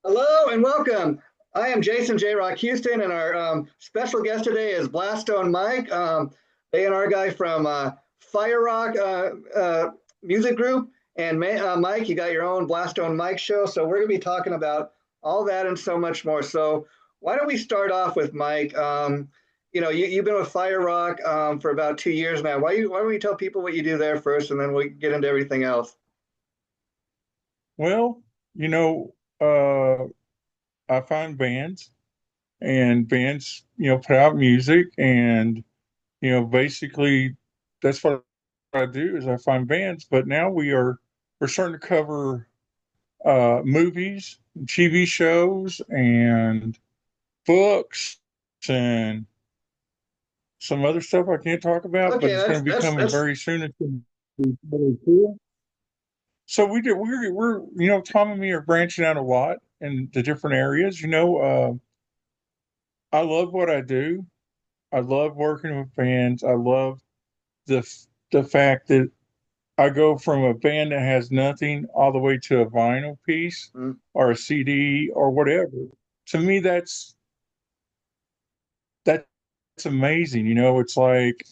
Hello and welcome. I am Jason J. Rock Houston, and our special guest today is Blastzone Mike, A&R guy from Firerock Music Group. And Mike, you got your own Blastzone Mike Show. So we're going to be talking about all that and so much more. So why don't we start off with Mike? You've been with Firerock for about 2 years now. Why don't we tell people what you do there first, and then we get into everything else? Well, you know, uh, I find bands and bands, put out music and, basically that's what I do is I find bands. But now we're starting to cover movies, TV shows, and books and some other stuff I can't talk about, but Okay, it's going to be coming that's very soon. It's going to be really cool. So Tom and me are branching out a lot in the different areas. I love what I do. I love working with bands. I love the fact that I go from a band that has nothing all the way to a vinyl piece mm, or a CD or whatever. To me, that's amazing. It's like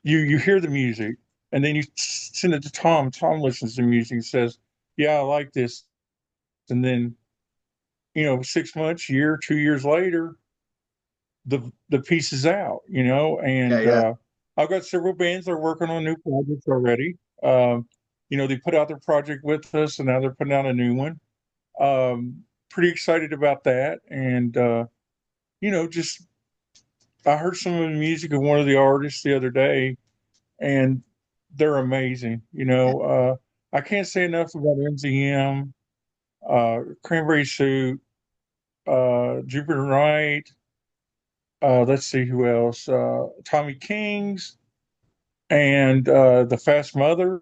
you hear the music and then you send it to Tom. Tom listens to the music and says, "Yeah, I like this." And then 6 months, year, 2 years later, the piece is out, yeah, and yeah. I've got several bands that are working on new projects already. They put out their project with us and now they're putting out a new one. Pretty excited about that. And, just I heard some of the music of one of the artists the other day and they're amazing. I can't say enough about MZM, Cranberry Suit, Jupiter Wright. Let's see who else. Tommy Kings and the Fast Mothers.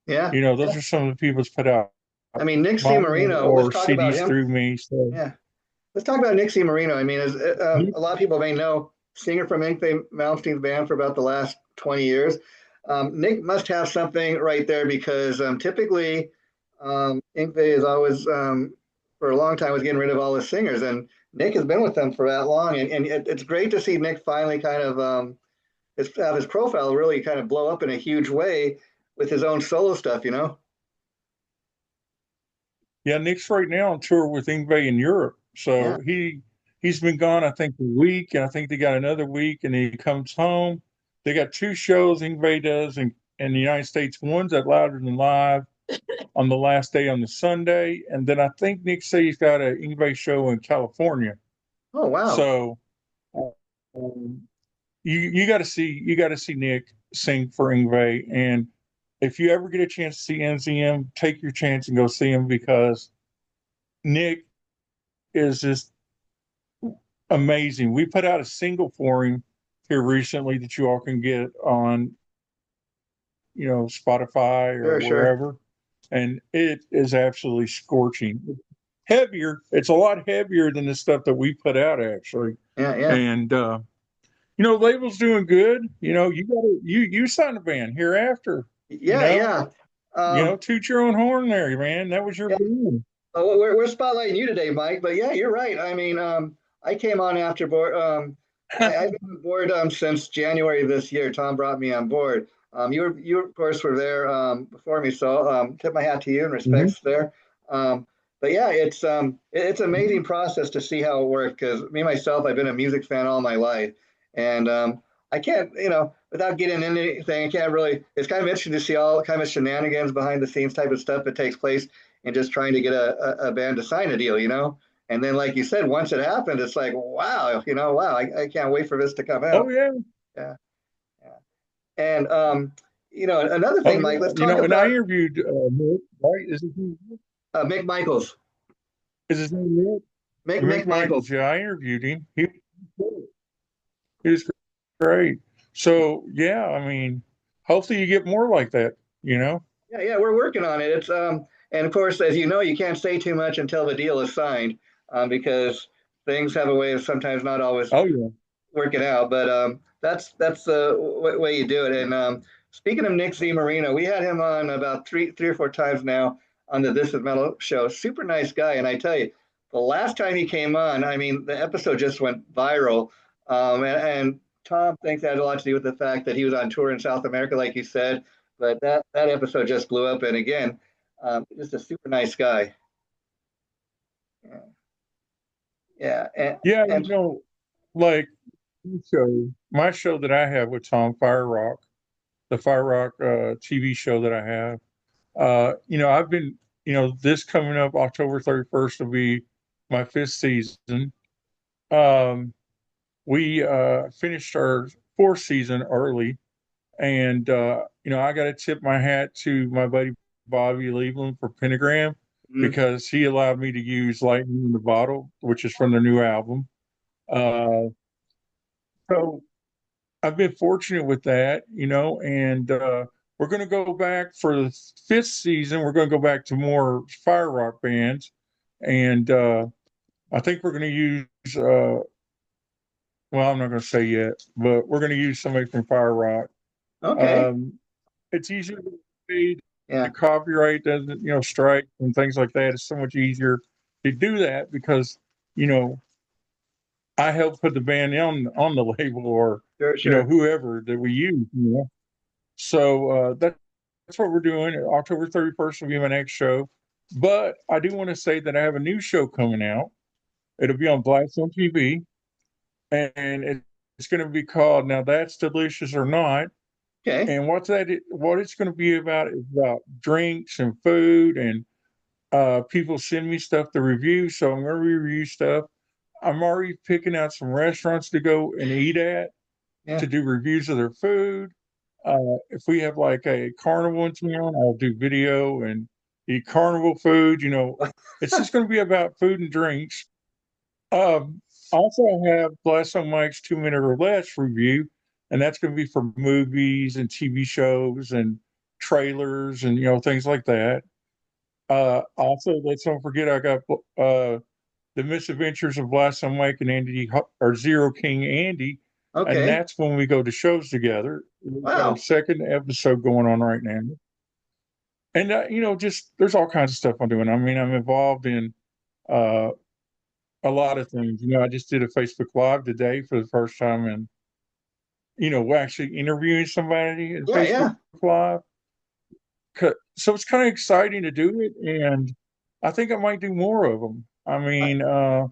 Yeah. Those are some of the people that's put out I mean, Nick vinyl Marino, let's or talk about CDs him. through me. So Yeah. Let's talk about Nick Marino. I mean, as a lot of people may know, singer from Yngwie Malmsteen's band for about the last 20 years. Nick must have something right there because typically Yngwie is always, for a long time, was getting rid of all the singers. And Nick has been with them for that long. And it's great to see Nick finally kind of have his profile really kind of blow up in a huge way with his own solo stuff. yeah, Nick's right now on tour with Yngwie in Europe. Yeah. So he's been gone, I think, a week, and I think they got another week, and he comes home. They got two shows Yngwie does in the United States. One's at Louder Than Live on the last day on the Sunday, and then I think Nick said he's got a Yngwie show in California. Oh, wow. So um, you got to see Nick sing for Ingve, and if you ever get a chance to see NZM, take your chance and go see him because Nick is just amazing. We put out a single for him here recently that you all can get on Spotify or Sure, sure. wherever, and it is absolutely scorching. Heavier, it's a lot heavier than the stuff that we put out actually, Yeah, yeah. and label's doing good. You sign a band hereafter. You Yeah, know, yeah. Um, toot your own horn there, man. That was your yeah. band. Oh, we're spotlighting you today, Mike. But yeah, you're right. I mean, I came on after board. I've been on board since January of this year. Tom brought me on board. You of course were there before me, so tip my hat to you and Mhm. respects there. But yeah, it's an amazing process to see how it works because me myself, I've been a music fan all my life, and I can't, without getting into anything, I can't really. It's kind of interesting to see all kind of shenanigans behind the scenes type of stuff that takes place and just trying to get a band to sign a deal. And then, like you said, once it happened, it's like, wow, wow, I can't wait for this to come Oh out. yeah, Yeah, yeah. And another oh thing, Mike, yeah. let's talk And I about interviewed Nick. Right? Mick Michaels. Is his name Nick? Mick Mick Michaels. Michaels. Yeah, I interviewed him. He was great. So yeah, I mean, hopefully you get more like that. You know. Yeah, yeah, we're working on it. And of course, as you know, you can't say too much until the deal is signed, because things have a way of sometimes not always Oh yeah. working out. But that's the way you do it. And speaking of Nick Z Marino, we had him on about three or four times now. on the This Is Metal show. Super nice guy. And I tell you, the last time he came on, I mean, the episode just went viral. And Tom thinks that had a lot to do with the fact that he was on tour in South America, like you said. But that episode just blew up. And again, just a super nice guy. Yeah. Yeah. Yeah, And like my show that I have with Tom Firerock, the Firerock TV show that I have. I've been, this coming up October 31st will be my 5th season. We finished our 4th season early, and I got to tip my hat to my buddy Bobby Leveland for Pentagram mm, because he allowed me to use Lightning in the Bottle, which is from their new album. Uh, so I've been fortunate with that, and we're going to go back for the 5th season. We're going to go back to more fire rock bands, and I think we're going to use. Well, I'm not going to say yet, but we're going to use somebody from Fire Rock. okay. It's easier to pay. The Yeah. copyright doesn't, strike and things like that. It's so much easier to do that because, you know, I help put the band on the label or Sure, sure. whoever that we use. So that's what we're doing. October 31st will be my next show. But I do want to say that I have a new show coming out. It'll be on Blastzone TV, and it's going to be called "Now That's Delicious or Not." Okay. And what it's going to be about is about drinks and food, and people send me stuff to review. So I'm going to review stuff. I'm already picking out some restaurants to go and eat at Yeah. to do reviews of their food. If we have like a carnival in town, I'll do video and eat carnival food. It's just going to be about food and drinks. Also, I have Blastzone Mike's 2 Minute or Less review, and that's going to be for movies and TV shows and trailers and things like that. Also, let's don't forget I got the Misadventures of Blastzone Mike and Andy or Zero King Andy, and Okay. that's when we go to shows together. We've got our Wow. second episode going on right now, and just there's all kinds of stuff I'm doing. I mean, I'm involved in uh, a lot of things. I just did a Facebook Live today for the first time, and we're actually interviewing somebody in Yeah, Facebook yeah. Live. So it's kind of exciting to do it, and I think I might do more of them. I mean, I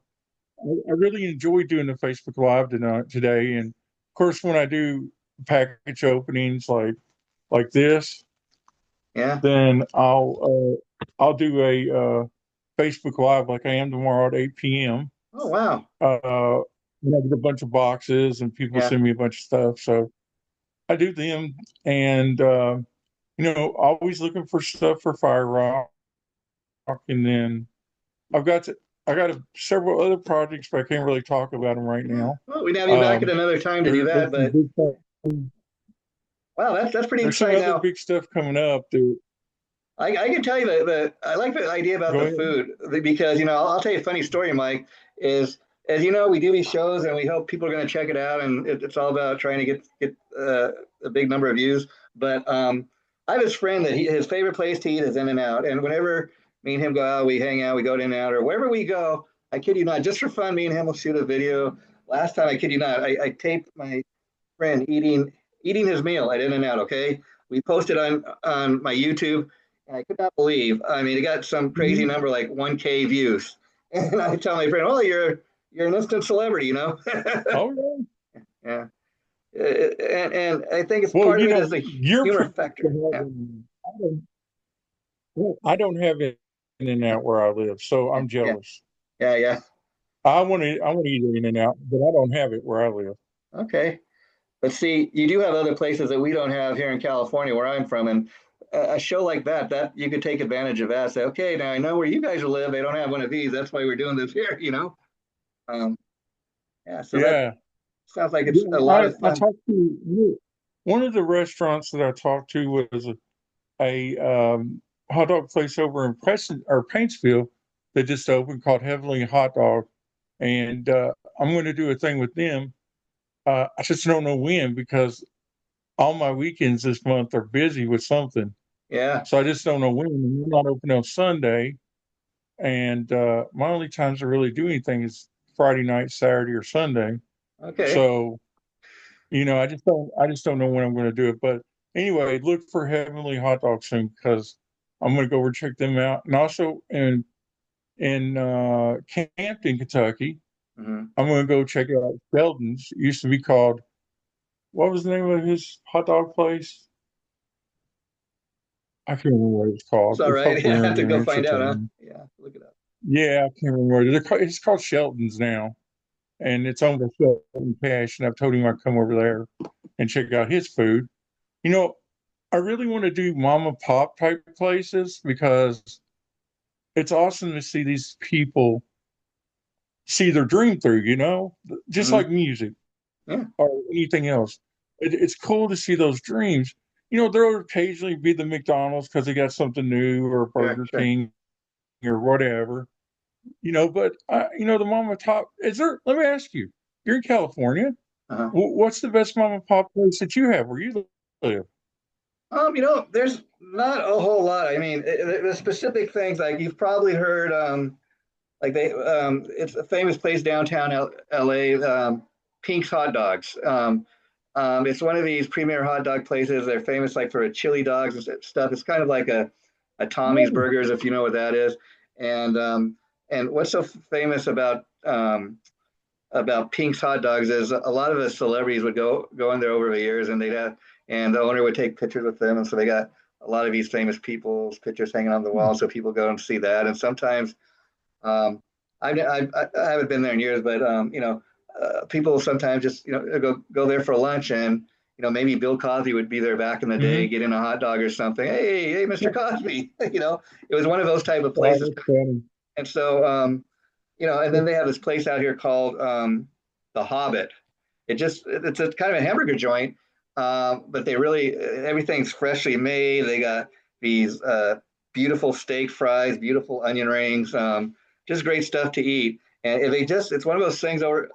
really enjoy doing the Facebook Live today, and of course, when I do package openings like this, Yeah. then I'll do a Facebook Live like I am tomorrow at 8 p.m. Oh, wow. When I get a bunch of boxes and people Yeah. send me a bunch of stuff, so I do them, and always looking for stuff for Fire Rock, and then I've got to, I got several other projects, but I can't really talk about them right Yeah. now. Well, we'd have you back at Um, another time to do that, there's some but big stuff. wow, that's pretty There's some exciting. other Now, big stuff coming up. Dude. I can tell you that I like the idea about Go the ahead. food because I'll tell you a funny story, Mike. Is as you know, we do these shows and we hope people are going to check it out, and it's all about trying to get a big number of views. But I have this friend that his favorite place to eat is In-N-Out, and whenever me and him go out, we hang out, we go to In-N-Out, or wherever we go. I kid you not, just for fun, me and him will shoot a video. Last time, I kid you not, I taped my friend eating his meal at In-N-Out. Okay, we posted on my YouTube, and I could not believe. I mean, it got some crazy Mhm. number like 1K views, and I tell my friend, "Oh, you're an instant celebrity," you know. Oh yeah. Yeah, and I think it's Well, part of it is the you're humor privileged to factor. have Yeah, them. I don't have it in and out where I live, so I'm yeah, jealous. yeah, yeah. I want to eat in and out, but I don't have it where I live. Okay, but see, you do have other places that we don't have here in California, where I'm from, and a show like that you could take advantage of that. Say, okay, now I know where you guys live. They don't have one of these. That's why we're doing this here. Um, yeah. So that Yeah. sounds like it's Yeah, a lot of I fun. talked to one of the restaurants that I talked to was a hot dog place over in Preston or Paintsville that just opened called Heavenly Hot Dog, and I'm going to do a thing with them. I just don't know when because all my weekends this month are busy with something. Yeah. So I just don't know when. And we're not open on Sunday. And my only times to really do anything is Friday night, Saturday, or Sunday. Okay. So, I just don't know when I'm going to do it. But anyway, look for Heavenly Hot Dogs soon because I'm going to go over and check them out. And also in Campton, Kentucky, Hmm. I'm going to go check out Sheldon's. It used to be called, what was the name of his hot dog place? I can't remember what it's It's called. all It's right. over Yeah, I here have in to New go Hampshire find out, huh? town. Yeah, look it up. Yeah, I can't remember. It's called Sheldon's now, and it's owned by Sheldon Cash. And I've told him I'd come over there and check out his food. You know, I really want to do mom and pop type places because it's awesome to see these people see their dream through, just Hmm. like music Yeah. or anything else. It's cool to see those dreams. There'll occasionally be the McDonald's because they got something new or Sure. Burger Sure. King or whatever, but the mom and pop, let me ask you, you're in California. Uh-huh. What's the best mom and pop place that you have where you live? There's not a whole lot. I mean, the specific things like you've probably heard, like it's a famous place downtown LA, Pink's Hot Dogs. It's one of these premier hot dog places. They're famous like for chili dogs and stuff. It's kind of like a Tommy's Oh, Burgers, if you know what that is. And what's so famous about Pink's Hot Dogs is a lot of the celebrities would go in there over the years, and and the owner would take pictures with them, and so they got a lot of these famous people's pictures hanging on the wall, so people go and see that. And sometimes um, I haven't been there in years, but people sometimes just go there for lunch, and maybe Bill Cosby would be there back in the day, mm-hmm. getting a hot dog or something. Hey, Mr. Cosby, it was one of those type of Oh, places. that's funny. And so and then they have this place out here called the Hobbit. It's a kind of a hamburger joint, but they really everything's freshly made. They got these beautiful steak fries, beautiful onion rings, just great stuff to eat. And it's one of those things over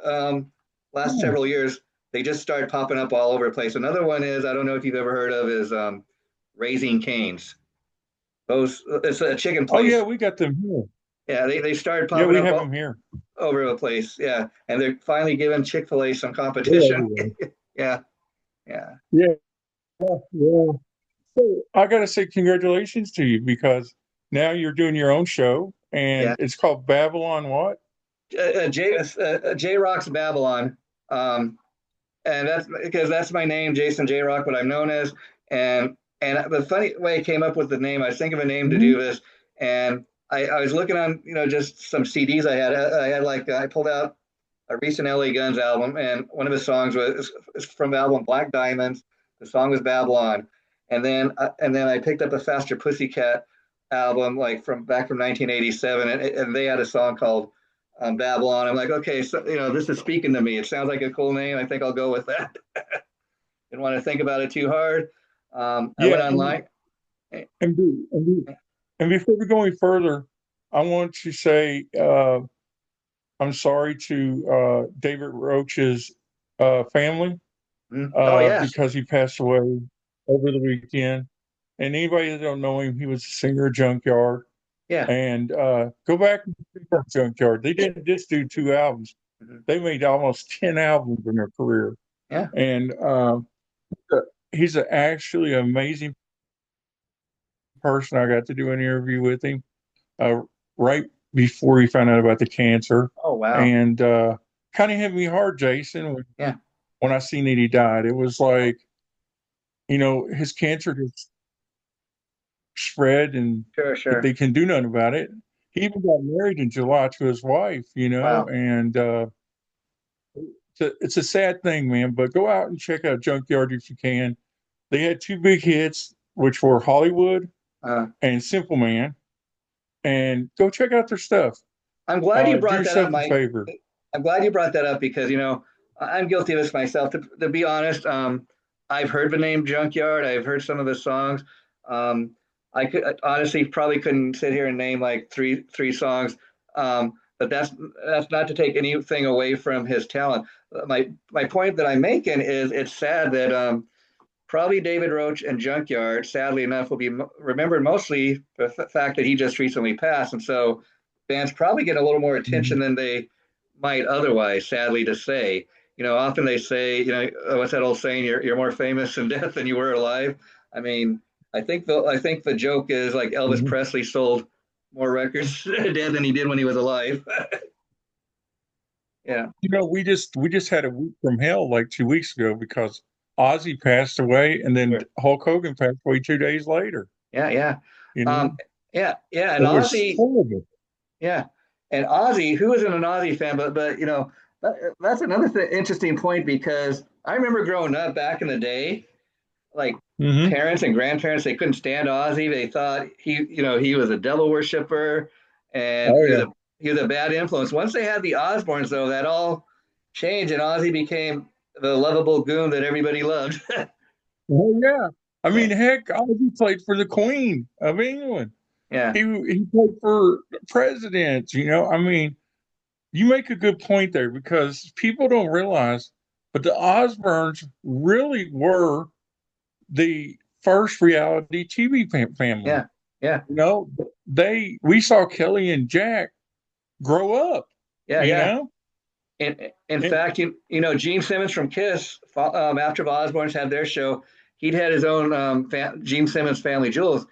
last Oh, several years. They just started popping up all over the place. Another one is I don't know if you've ever heard of is Raising Cane's. Those it's a chicken oh yeah, place. we got them here. Yeah, they started Yeah, popping we up have them here. over the place. Yeah, and they're finally giving Chick-fil-A some They're competition. everywhere. Yeah, yeah, Yeah, yeah. So I got to say congratulations to you because now you're doing your own show and yeah. it's called Babylon what? JROCK'S Babylon, um, and that's because that's my name, Jason J Rock, what I'm known as. And the funny way I came up with the name, I was thinking of a name to Mhm. do this, and I was looking on just some CDs I had. I pulled out a recent LA Guns album, and one of the songs was from the album Black Diamonds. The song was Babylon, and then I picked up a Faster Pussycat album like from 1987, and they had a song called Babylon. I'm like, okay, so this is speaking to me. It sounds like a cool name. I think I'll go with that. Didn't want to think about it too hard. I Yeah, went online. and, be, and, be, and before we go any further, I want to say I'm sorry to David Roach's family Oh yes, because he passed away over the weekend. And anybody that don't know him, he was a singer of Junkyard. yeah. And go back and check out Junkyard. They didn't just do 2 albums; Mhm. they made almost 10 albums in their career. Yeah. And he's actually an amazing person. I got to do an interview with him uh, right before he found out about the cancer, Oh wow. and kind of hit me hard, Jason, Yeah. when I seen that he died. It was like his cancer just spread, and Sure. Sure. they can do nothing about it. He even got married in July to his wife, Wow. and it's a sad thing, man. But go out and check out Junkyard if you can. They had two big hits, which were Hollywood Uh, and Simple Man, and go check out their stuff. I'm glad you Do brought that up, yourself a Mike. favor. I'm glad you brought that up because I'm guilty of this myself. To be honest, I've heard the name Junkyard. I've heard some of the songs. Um, I could honestly probably couldn't sit here and name like three songs. But that's not to take anything away from his talent. My point that I'm making is it's sad that probably David Roach and Junkyard, sadly enough, will be remembered mostly for the fact that he just recently passed. And so bands probably get a little more attention than they might otherwise, sadly to say. Often they say, what's that old saying? You're more famous in death than you were alive. I mean, I think the joke is like Elvis Mhm. Presley sold more records dead than he did when he was alive. Yeah. We just had a week from hell like 2 weeks ago because Ozzy passed away, and then Sure. Hulk Hogan passed away 2 days later. Yeah, yeah. You know, Um, yeah, yeah. And it was Ozzy, horrible. yeah. And Ozzy, who isn't an Ozzy fan, but that's another interesting point because I remember growing up back in the day, like Hmm. parents and grandparents, they couldn't stand Ozzy. They thought he was a devil worshiper and Oh he was yeah, a bad influence. Once they had the Osbournes, though, that all changed, and Ozzy became the lovable goon that everybody loved. oh yeah. I Yeah, mean, heck, Ozzy played for the Queen of England. yeah, He played for presidents. I mean, you make a good point there because people don't realize, but the Osbournes really were the first reality TV family. yeah, yeah, You know, we saw Kelly and Jack grow up. yeah, You yeah. know, In and fact, Gene Simmons from Kiss, after the Osbournes had their show, he'd had his own Gene Simmons Family Jewels.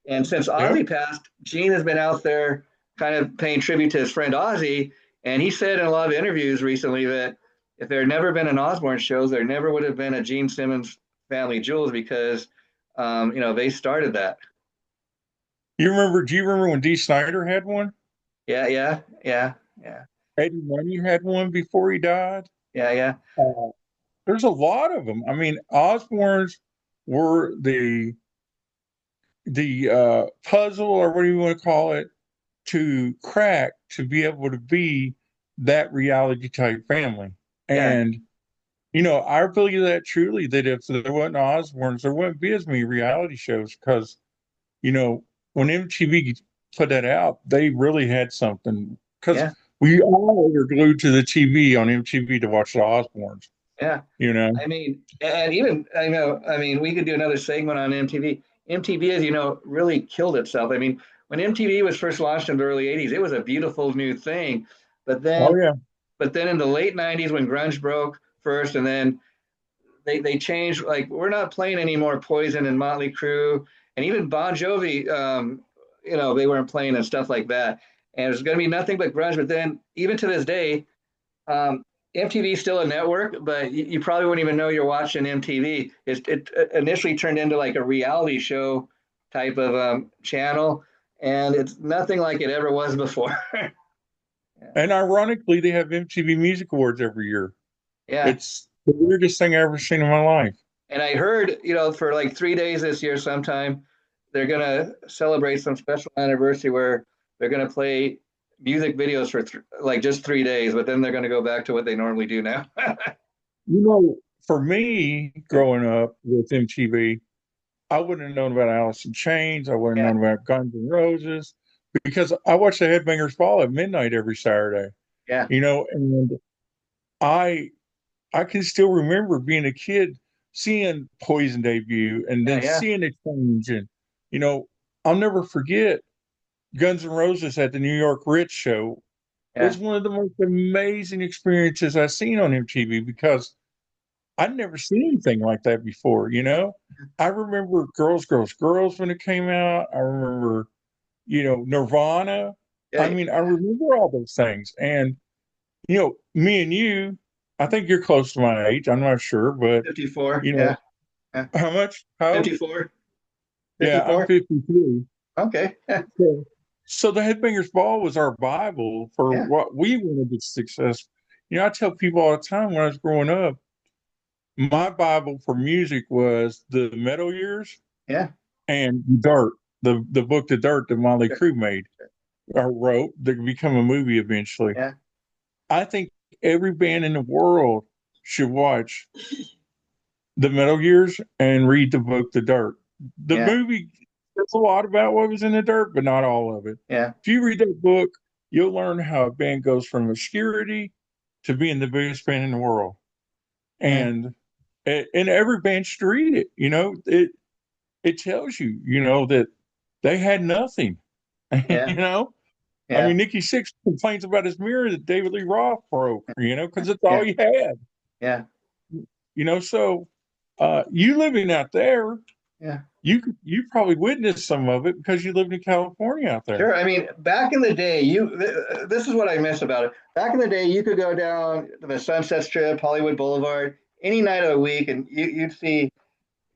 And since yeah, Ozzy passed, Gene has been out there kind of paying tribute to his friend Ozzy. And he said in a lot of interviews recently that if there had never been an Osbourne shows, there never would have been a Gene Simmons Family Jewels because, they started that. you remember? Do you remember when Dee Snider had one? Yeah, yeah, yeah, yeah, Eddie Money had one before he died. yeah, yeah, Uh, there's a lot of them. I mean, Osbournes were the puzzle, or what do you want to call it, to crack to be able to be that reality type family. yeah, And I believe that truly, that if there wasn't Osbournes, there wouldn't be as many reality shows because you know when MTV put that out, they really had something because yeah, we all are glued to the TV on MTV to watch the Osbournes. yeah. You know, I mean, and even we could do another segment on MTV. MTV, as you know, really killed itself. I mean, when MTV was first launched in the early '80s, it was a beautiful new thing. But then, oh yeah, in the late '90s, when grunge broke first, and then they changed. Like, we're not playing anymore Poison and Motley Crue, and even Bon Jovi. They weren't playing and stuff like that. And it was going to be nothing but grunge. But then, even to this day, um, MTV is still a network, but you probably wouldn't even know you're watching MTV. It initially turned into like a reality show type of channel, and it's nothing like it ever was before. Yeah, and ironically, they have MTV Music Awards every year. yeah. It's the weirdest thing I ever seen in my life. And I heard, for like 3 days this year, sometime they're gonna celebrate some special anniversary where they're gonna play music videos for like just 3 days, but then they're gonna go back to what they normally do now. For me, Yeah, growing up with MTV, I wouldn't have known about Alice in Chains. I wouldn't yeah, have known about Guns N' Roses because I watched the Headbangers Ball at midnight every Saturday. yeah, And I I can still remember being a kid seeing Poison debut and yeah, then yeah, seeing it change. And you know, I'll never forget Guns N' Roses at the New York Ritz show. It yeah, was one of the most amazing experiences I've seen on MTV because I'd never seen anything like that before. I remember Girls, Girls, Girls when it came out. I remember, Nirvana. I yeah. mean, I remember all those things. And, me and you, I think you're close to my age. I'm not sure, but, 54. you know, Yeah, yeah. how much? How old? 54. Yeah, I'm 54. 53. Okay. Yeah, So the Headbangers Ball was our Bible for yeah, what we wanted to success. I tell people all the time when I was growing up, my Bible for music was the Metal Years yeah. and Dirt, the book The Dirt that Motley Sure, Crue made or wrote that become a movie eventually. yeah, I think every band in the world should watch the Metal Years and read the book The Dirt. The yeah, movie says a lot about what was in the dirt, but not all of it. yeah, If you read that book, you'll learn how a band goes from obscurity to being the biggest band in the world. yeah, And and every band should read it. It tells you, that they had nothing. Yeah. You know, I Yeah. mean, Nikki Sixx complains about his mirror that David Lee Roth broke. Because it's all Yeah. he had. Yeah. So you living out there, Yeah. you probably witnessed some of it because you lived in California out there. Sure. I mean, back in the day, this is what I miss about it. Back in the day, you could go down the Sunset Strip, Hollywood Boulevard, any night of the week, and you'd see,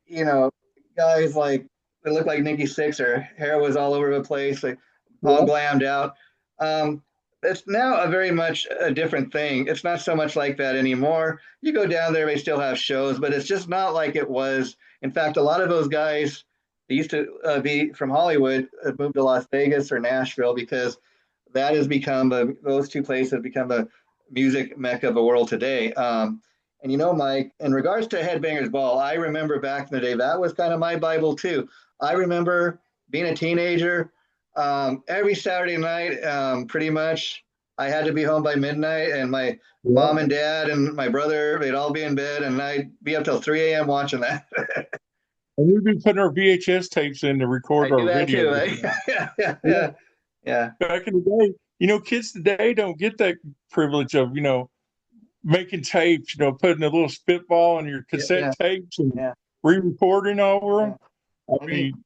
you know, guys like that look like Nikki Sixx, or hair was all over the place, like all Yeah. glammed out. Um, it's now a very much a different thing. It's not so much like that anymore. You go down there, they still have shows, but it's just not like it was. In fact, a lot of those guys that used to be from Hollywood moved to Las Vegas or Nashville because that has become those two places have become the music mecca of the world today. And Mike, in regards to Headbangers Ball, I remember back in the day, that was kind of my Bible too. I remember being a teenager, every Saturday night, pretty much, I had to be home by midnight, and my mom and dad and my brother, they'd all be in bed, and I'd be up till 3 a.m. watching that. And we've been putting our VHS tapes in to I record do our that too. videos. Right? Yeah. Yeah. Yeah. Back in the day, kids today don't get that privilege of, making tapes, putting a little spitball on your cassette tapes and Yeah. re-recording over them. Yeah. I mean,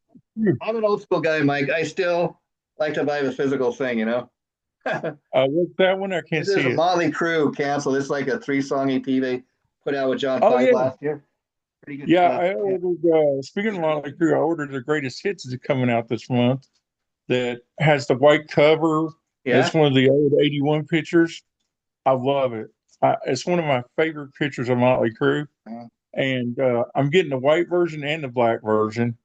I'm an old school guy, Mike. I still like to buy the physical thing, what's that one? I can't This is see a it. Motley Crue canceled. It's like a 3-song EP they put out with John Oh, Five yeah. last year. Pretty good Yeah, stuff. I ordered, speaking of Motley Crue, I ordered the greatest hits that's coming out this month that has the white cover. Yeah. It's one of the old 81 pictures. I love it. It's one of my favorite pictures of Motley Crue. And I'm getting the white version and the black version.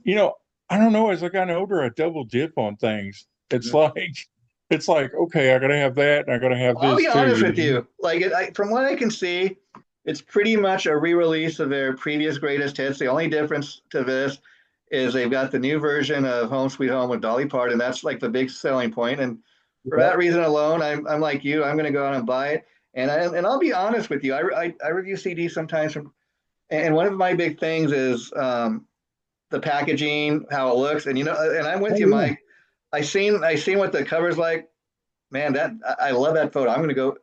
I don't know. As I got older, I double dip on things. It's like, okay, I got to have that, and I got to have I'll this be too. honest with you. Like, from what I can see, it's pretty much a re-release of their previous greatest hits. The only difference to this is they've got the new version of Home Sweet Home with Dolly Parton. That's like the big selling point. And for that reason alone, I'm like you. I'm going to go out and buy it. And I'll be honest with you. I review CDs sometimes and one of my big things is the packaging, how it looks, and and I'm with you, Mike. I seen what the cover's like. Man, that I love that photo. I'm gonna go.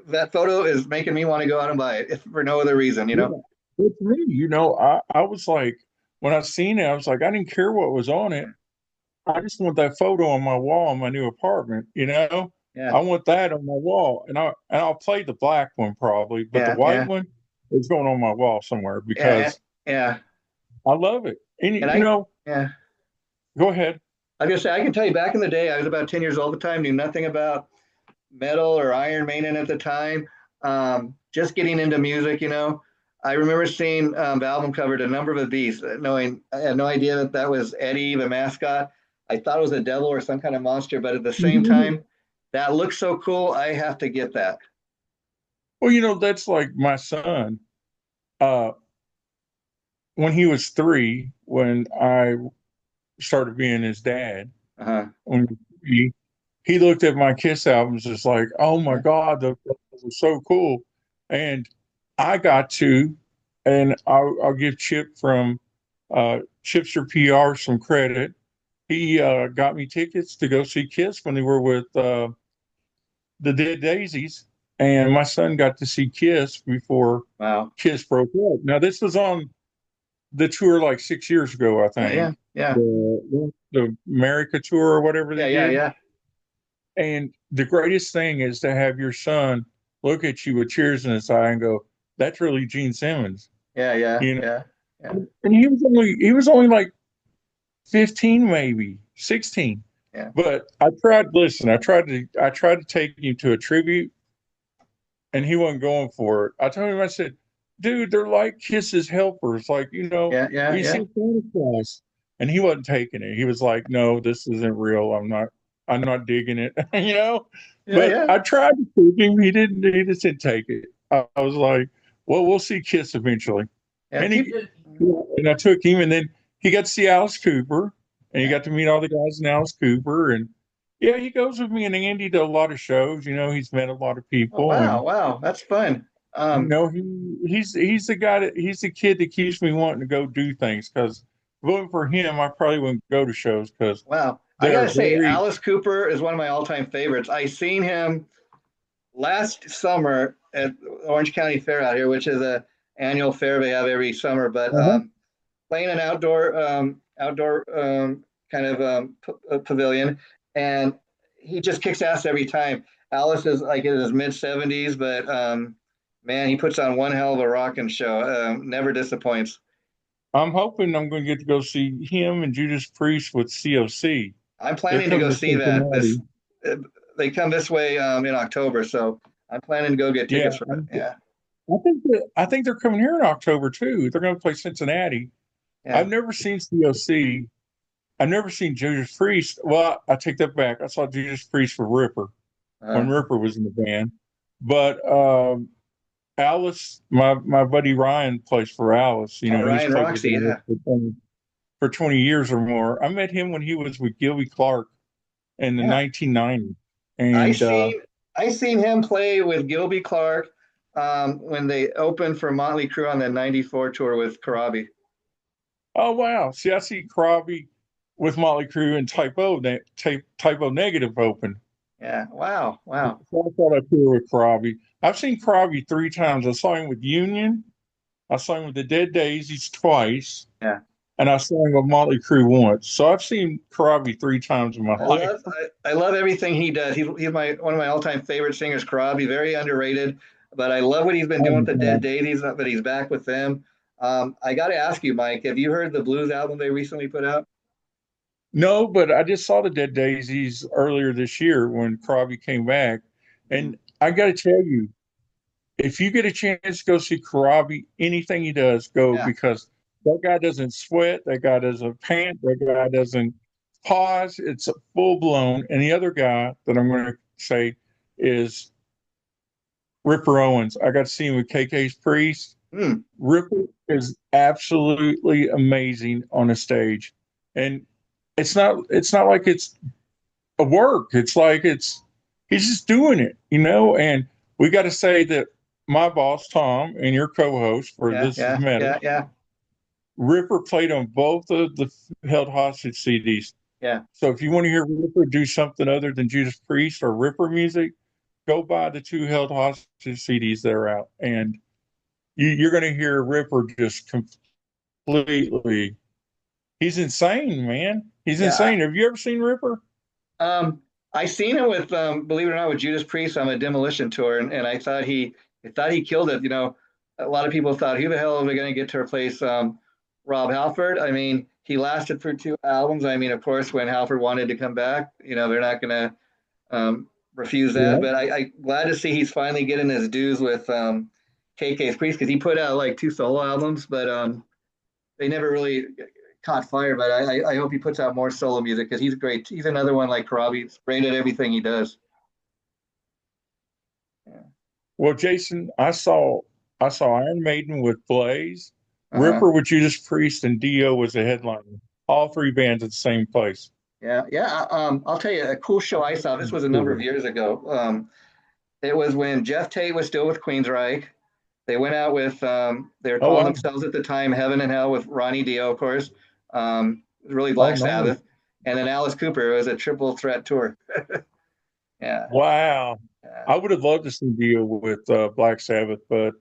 That photo is making me want to go out and buy it, if for no other reason. It's me. I was like, when I seen it, I was like, I didn't care what was on it. I just want that photo on my wall in my new apartment. Yeah. I want that on my wall, and I'll play the black one probably, but the white one is going on my wall somewhere because I love it. And yeah. Go ahead. I was gonna say, I can tell you, back in the day, I was about 10 years old at the time, knew nothing about metal or Iron Maiden at the time. Just getting into music, I remember seeing the album cover to Number of the Beast, knowing I had no idea that was Eddie, the mascot. I thought it was a devil or some kind of monster, but at the same time, that looks so cool. I have to get that. Well, that's like my son. When he was 3, when I started being his dad, when he looked at my Kiss albums, just like, oh my God, those are so cool. And I got to, and I'll give Chip from Chipster PR some credit. He got me tickets to go see Kiss when they were with the Dead Daisies, and my son got to see Kiss before Kiss broke up. Now, this was on the tour like 6 years ago, I think. Yeah. The America tour or whatever they did. Yeah. And the greatest thing is to have your son look at you with tears in his eye and go, "That's really Gene Simmons." Yeah. And he was only like 15, maybe 16. Yeah. But I tried to take him to a tribute, and he wasn't going for it. I told him, I said, dude, they're like Kiss's helpers. Like, you see Santa Claus. And he wasn't taking it. He was like, no, this isn't real. I'm not digging it. But I tried to take him. He just didn't take it. I was like, well, we'll see Kiss eventually. And I took him, and then he got to see Alice Cooper, and he got to meet all the guys in Alice Cooper. And he goes with me and Andy to a lot of shows. He's met a lot of people. Oh, wow. That's fun. You Um, know, he's the guy that he's the kid that keeps me wanting to go do things. Because voting for him, I probably wouldn't go to shows because wow. I they're gotta say, very. Alice Cooper is one of my all-time favorites. I seen him last summer at Orange County Fair out here, which is a annual fair they have every summer. But Uh-huh. playing an outdoor kind of pavilion, and he just kicks ass every time. Alice is like in his mid 70s, but man, he puts on one hell of a rocking show. Never disappoints. I'm hoping I'm going to get to go see him and Judas Priest with COC. I'm They're planning to coming go to see that. This Cincinnati. uh, they come this way in October, so I'm planning to go get Yeah, tickets for it. Yeah, I think they're coming here in October too. They're going to play Cincinnati. yeah. I've never seen COC. I've never seen Judas Priest. Well, I take that back. I saw Judas Priest for Ripper Uh, when Ripper was in the band. But Alice, my buddy Ryan plays for Alice. You know, he's Ryan played with Roxy, Alice yeah, for 20 years or more. I met him when he was with Gilby Clarke in the yeah. 1990s. I And seen I seen him play with Gilby Clarke when they opened for Motley Crue on the '94 tour with Karabi. oh wow. See, I see Crosby with Motley Crue and Typo Negative open. Yeah, wow, wow. So I thought I'd tour with Crosby. I've seen Crosby three times. I saw him with Union. I saw him with the Dead Daisies twice, Yeah, and I saw him with Motley Crue once. So I've seen Crosby three times in my life. I love everything he does. He's my one of my all time favorite singers. Karabi, very underrated, but I love what he's been doing with the Dead Daisies. But he's back with them. I got to ask you, Mike, have you heard the blues album they recently put out? No, but I just saw the Dead Daisies earlier this year when Crosby came back, Mm-hmm. and I got to tell you, if you get a chance to go see Karabi, anything he does, go Yeah, because that guy doesn't sweat, that guy doesn't pant, that guy doesn't pause. It's a full blown. And the other guy that I'm going to say is Ripper Owens. I got to see him with KK's Priest. mm, Ripper is absolutely amazing on a stage, and it's not like it's a work. It's like he's just doing it, you know. And we got to say that my boss Tom and your co-host for yeah, This Is yeah, Metal, yeah, yeah, Ripper played on both of the Held Hostage CDs. yeah. So if you want to hear Ripper do something other than Judas Priest or Ripper music, go buy the two Held Hostage CDs that are out, and you're going to hear Ripper just completely. He's insane, man. He's Yeah, insane. Have you ever seen Ripper? I seen him with, believe it or not, with Judas Priest on a Demolition tour, and I thought he killed it. You know, a lot of people thought, who the hell are we going to get to replace Rob Halford? I mean, he lasted for two albums. I mean, of course, when Halford wanted to come back, you know, they're not going to refuse that. Yeah. But I glad to see he's finally getting his dues with KK's Priest because he put out like two solo albums, but they never really caught fire. But I hope he puts out more solo music because he's great. He's another one like Karabi. He's great at everything he does. Yeah. Well, Jason, I saw Iron Maiden with Blaze, Uh-huh. Ripper with Judas Priest, and Dio was the headliner. All three bands at the same place. Yeah, yeah. I'll tell you a cool show I saw. This was a number of years ago. It was when Jeff Tate was still with Queensryche. They went out with they were Oh calling wow! themselves at the time Heaven and Hell with Ronnie Dio, of course. Really Oh Black no! Sabbath, and then Alice Cooper. It was a triple threat tour. Yeah, Wow! yeah. I would have loved to see Dio with Black Sabbath, but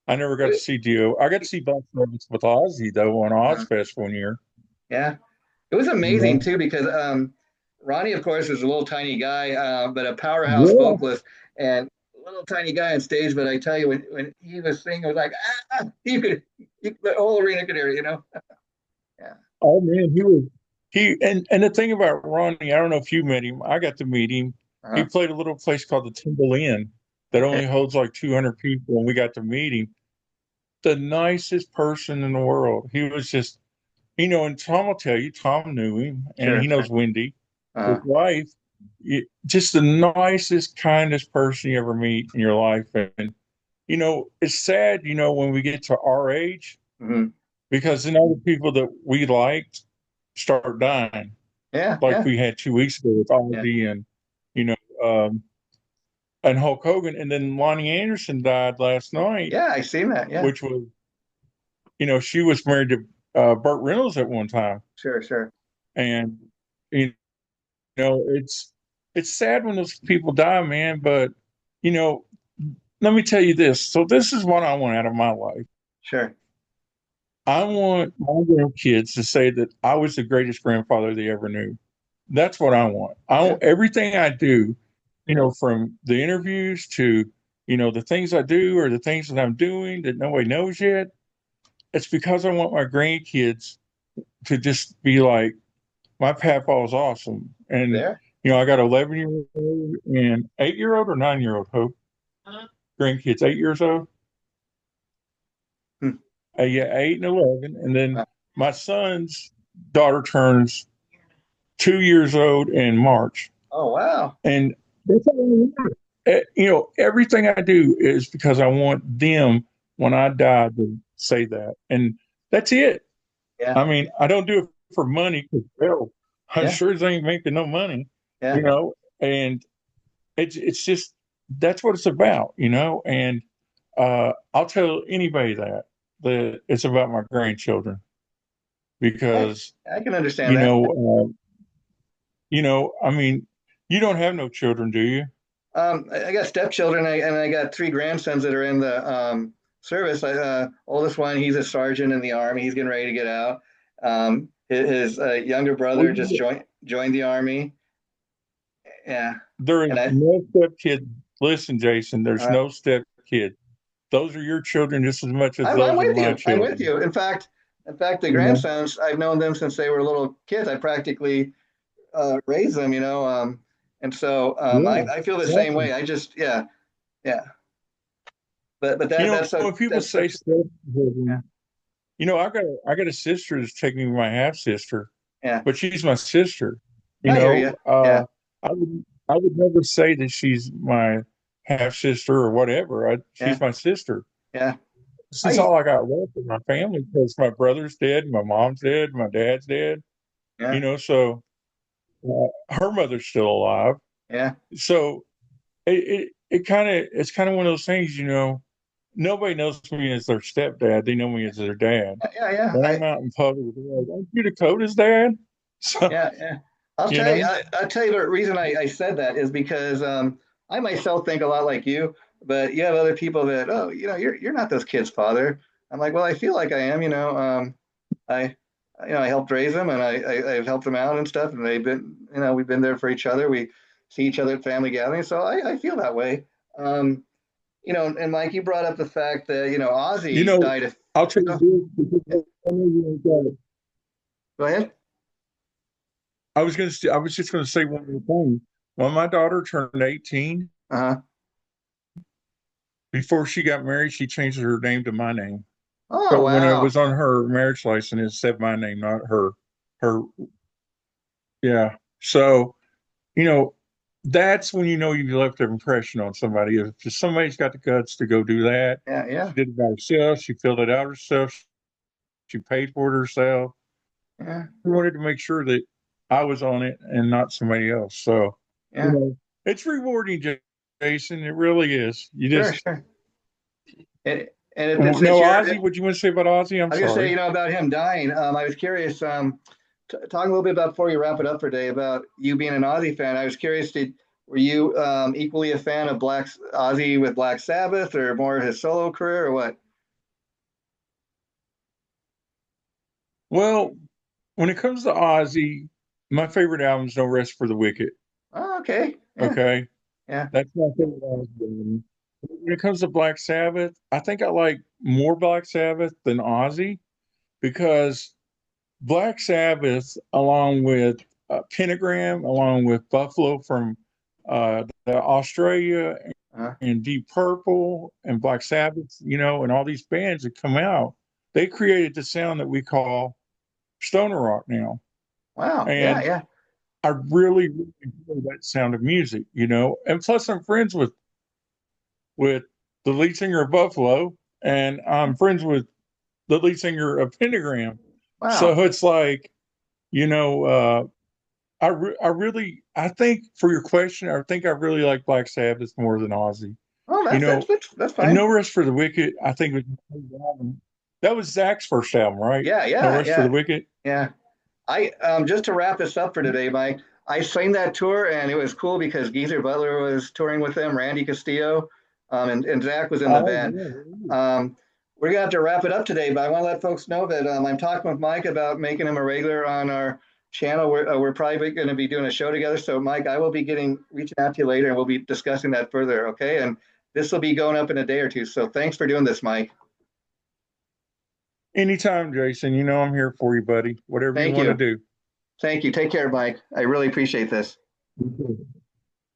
I never got to see Dio. I got to see Black Sabbath with Ozzy though on Uh, Ozfest one year. yeah, it was You amazing know? too because Ronnie, of course, is a little tiny guy, but a powerhouse Yeah. vocalist and a little tiny guy on stage. But I tell you, when he was singing, it was like the whole arena could hear it. You know? Yeah. Oh man, he, and the thing about Ronnie, I don't know if you met him. I got to meet him. He Uh-huh. played a little place called the Timble Inn that Okay. only holds like 200 people, and we got to meet him. The nicest person in the world. He was just, and Tom will tell you, Tom knew him, and Sure. he Sure. knows Wendy, his Uh, wife. Just the nicest, kindest person you ever meet in your life. And it's sad, when we get to our age, mhm. because then all the people that we liked start dying, Yeah. like Yeah. we had 2 weeks ago with Yeah. Ozzy and you know um, and Hulk Hogan, and then Lonnie Anderson died last night, Yeah, I seen that. Yeah, which was, she was married to Burt Reynolds at one time, sure, sure. and you it's sad when those people die, man. But you know, let me tell you this. So this is what I want out of my life. Sure. I want my grandkids to say that I was the greatest grandfather they ever knew. That's what I want. Everything I do, from the interviews to, the things I do or the things that I'm doing that nobody knows yet. It's because I want my grandkids to just be like, my papa was awesome. And, There. I got 11-year-old and 8-year-old or 9-year-old, Hope. Grandkids, 8 years old. Yeah, 8 and 11. And then my son's daughter turns 2 years old in March. Oh, wow. And that's all I want. Everything I do is because I want them when I die to say that. And that's it. Yeah. I mean, I don't do it for money because, well, I'm Yeah. sure they ain't making no money, Yeah. and it's just, that's what it's about, and I'll tell anybody that it's about my grandchildren because, I can understand that. I mean, you don't have no children, do you? I got stepchildren, and I got 3 grandsons that are in the service. Oldest one, he's a sergeant in the Army. He's getting ready to get out. His younger brother just joined the Army. Yeah. There is no step kid. Listen, Jason, there's no step kid. Those are your children just as much as those are my children. I'm with you. In fact, the grandsons, I've known them since they were little kids. I practically raised them, and so I feel the same way. I just, yeah. But that's when people say step children, I got a sister that's taking me my half sister. Yeah. But she's my sister. I hear you. Yeah. I would never say that she's my half sister or whatever. She's my sister. Yeah. This is all I got left in my family because my brother's dead, my mom's dead, my dad's dead. Yeah. So her mother's still alive. Yeah. So it's kind of one of those things, nobody knows me as their stepdad. They know me as their dad. Yeah. When I'm out in public, they're like, aren't you Dakota's dad? So, yeah. I'll tell you the reason I said that is because I myself think a lot like you, but you have other people that, you're not those kids' father. I'm like, well, I feel like I am, I helped raise them and I've helped them out and stuff. And they've been, we've been there for each other. We see each other at family gatherings. So I feel that way. And Mike, you brought up the fact that, Ozzy died. I'll tell you. Go ahead. I was just going to say one more thing. When my daughter turned 18, before she got married, she changed her name to my name. Oh, so wow. When it was on her marriage license, it said my name, not her. Yeah. So, that's when you left an impression on somebody. If somebody's got the guts to go do that, yeah. She did it by herself. She filled it out herself. She paid for it herself. Yeah. We wanted to make sure that I was on it and not somebody else. So, it's rewarding, Jason. It really is. You just sure. Ozzy. What do you want to say about Ozzy? I was going to say, about him dying. I was curious. Talking a little bit about before you wrap it up for today about you being an Ozzy fan. I was curious. Were you equally a fan of Ozzy with Black Sabbath, or more of his solo career, or what? Well, when it comes to Ozzy, my favorite album is No Rest for the Wicked. Oh, okay. Yeah. Okay. Yeah. That's my favorite album. When it comes to Black Sabbath, I think I like more Black Sabbath than Ozzy because Black Sabbath, along with Pentagram, along with Buffalo from Australia, and Deep Purple and Black Sabbath, and all these bands that come out, they created the sound that we call stoner rock now. Wow. And yeah. I really, really enjoy that sound of music, and plus I'm friends with the lead singer of Buffalo, and I'm friends with the lead singer of Pentagram. Wow. So it's like, I think for your question, I think I really like Black Sabbath more than Ozzy. Oh, You know, that's and fine. No Rest for the Wicked, I think that was Zach's first album, right? Yeah, No yeah, Rest for the yeah, Wicked. yeah. I just to wrap this up for today, Mike. I sang that tour and it was cool because Geezer Butler was touring with them, Randy Castillo, and Zach was in the Oh, band. yeah. We're gonna have to wrap it up today, but I want to let folks know that I'm talking with Mike about making him a regular on our channel. We're probably going to be doing a show together. So, Mike, I will be reaching out to you later, and we'll be discussing that further. Okay, and this will be going up in a day or two. So, thanks for doing this, Mike. Anytime, Jason. You know I'm here for you, buddy. Whatever you Thank want to you. do. Thank you. Take care, Mike. I really appreciate this. Okay.